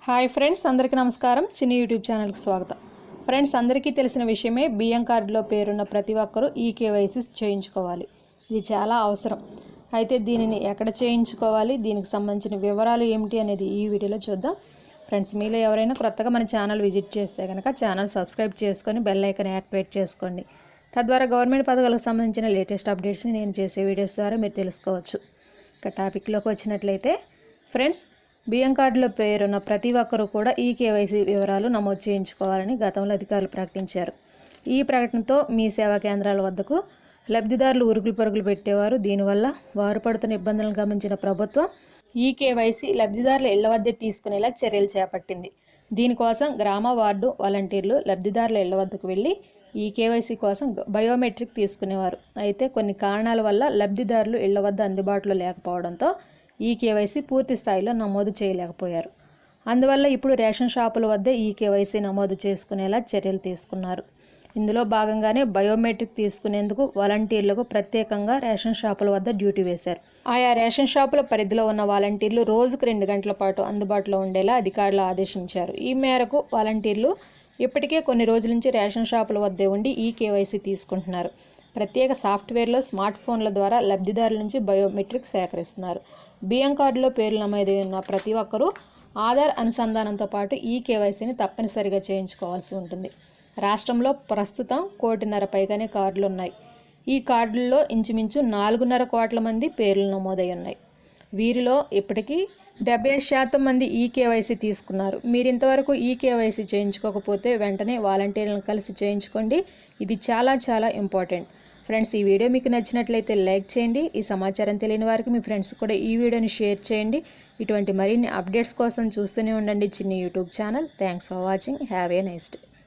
Hi friends, అందరికీ నమస్కారం. చిన్ని యూట్యూబ్ ఛానల్కి స్వాగతం. ఫ్రెండ్స్, అందరికీ తెలిసిన విషయమే, బియ్యం కార్డులో పేరున్న ప్రతి ఒక్కరూ ఈ కేవైసీ చేయించుకోవాలి. ఇది చాలా అవసరం. అయితే దీనిని ఎక్కడ చేయించుకోవాలి, దీనికి సంబంధించిన వివరాలు ఏమిటి అనేది ఈ వీడియోలో చూద్దాం. ఫ్రెండ్స్, మీలో ఎవరైనా కొత్తగా మన ఛానల్ విజిట్ చేస్తే కనుక ఛానల్ సబ్స్క్రైబ్ చేసుకొని బెల్ ఐకాన్ యాక్టివేట్ చేసుకోండి. తద్వారా గవర్నమెంట్ పథకాలకు సంబంధించిన లేటెస్ట్ అప్డేట్స్ని నేను చేసే వీడియోస్ ద్వారా మీరు తెలుసుకోవచ్చు. ఇక టాపిక్లోకి వచ్చినట్లయితే ఫ్రెండ్స్, బియ్యం కార్డులో పేరున్న ప్రతి ఒక్కరూ కూడా ఈ కేవైసీ వివరాలు నమోదు చేయించుకోవాలని గతంలో అధికారులు ప్రకటించారు. ఈ ప్రకటనతో మీ సేవా కేంద్రాల వద్దకు లబ్ధిదారులు ఉరుకులు పరుగులు పెట్టేవారు. దీనివల్ల వారు పడుతున్న ఇబ్బందులను గమనించిన ప్రభుత్వం ఈ కేవైసీ లబ్ధిదారుల ఇళ్ల వద్దే తీసుకునేలా చర్యలు చేపట్టింది. దీనికోసం గ్రామ వార్డు వాలంటీర్లు లబ్ధిదారుల ఇళ్ల వద్దకు వెళ్ళి ఈ కేవైసీ కోసం బయోమెట్రిక్ తీసుకునేవారు. అయితే కొన్ని కారణాల వల్ల లబ్ధిదారులు ఇళ్ల వద్ద అందుబాటులో లేకపోవడంతో ఈ కేవైసీ పూర్తి స్థాయిలో నమోదు చేయలేకపోయారు. అందువల్ల ఇప్పుడు రేషన్ షాపుల వద్దే ఈ కేవైసీ నమోదు చేసుకునేలా చర్యలు తీసుకున్నారు. ఇందులో భాగంగానే బయోమెట్రిక్ తీసుకునేందుకు వాలంటీర్లకు ప్రత్యేకంగా రేషన్ షాపుల వద్ద డ్యూటీ వేశారు. ఆయా రేషన్ షాపుల పరిధిలో ఉన్న వాలంటీర్లు రోజుకు 2 గంటల పాటు అందుబాటులో ఉండేలా అధికారులు ఆదేశించారు. ఈ మేరకు వాలంటీర్లు ఇప్పటికే కొన్ని రోజుల నుంచి రేషన్ షాపుల వద్దే ఉండి ఈ కేవైసీ తీసుకుంటున్నారు. ప్రత్యేక సాఫ్ట్వేర్లో స్మార్ట్ ఫోన్ల ద్వారా లబ్ధిదారుల నుంచి బయోమెట్రిక్ సేకరిస్తున్నారు. బియ్యం కార్డులో పేర్లు నమోదై ఉన్న ప్రతి ఒక్కరూ ఆధార్ అనుసంధానంతో పాటు ఈ కేవైసీని తప్పనిసరిగా చేయించుకోవాల్సి ఉంటుంది. రాష్ట్రంలో ప్రస్తుతం 1.5 కోటి పైగానే కార్డులు ఉన్నాయి. ఈ కార్డుల్లో ఇంచుమించు 4.5 కోట్ల మంది పేర్లు నమోదై ఉన్నాయి. వీరిలో ఇప్పటికీ 75% మంది ఈ కేవైసీ తీసుకున్నారు. మీరు ఇంతవరకు ఈ కేవైసీ చేయించుకోకపోతే వెంటనే వాలంటీర్లను కలిసి చేయించుకోండి. ఇది చాలా ఇంపార్టెంట్. ఫ్రెండ్స్, ఈ వీడియో మీకు నచ్చినట్లయితే లైక్ చేయండి. ఈ సమాచారం తెలియని వారికి మీ ఫ్రెండ్స్ కూడా ఈ వీడియోని షేర్ చేయండి. ఇటువంటి మరిన్ని అప్డేట్స్ కోసం చూస్తూనే ఉండండి చిన్ని YouTube channel. Thanks for watching. Have a nice day.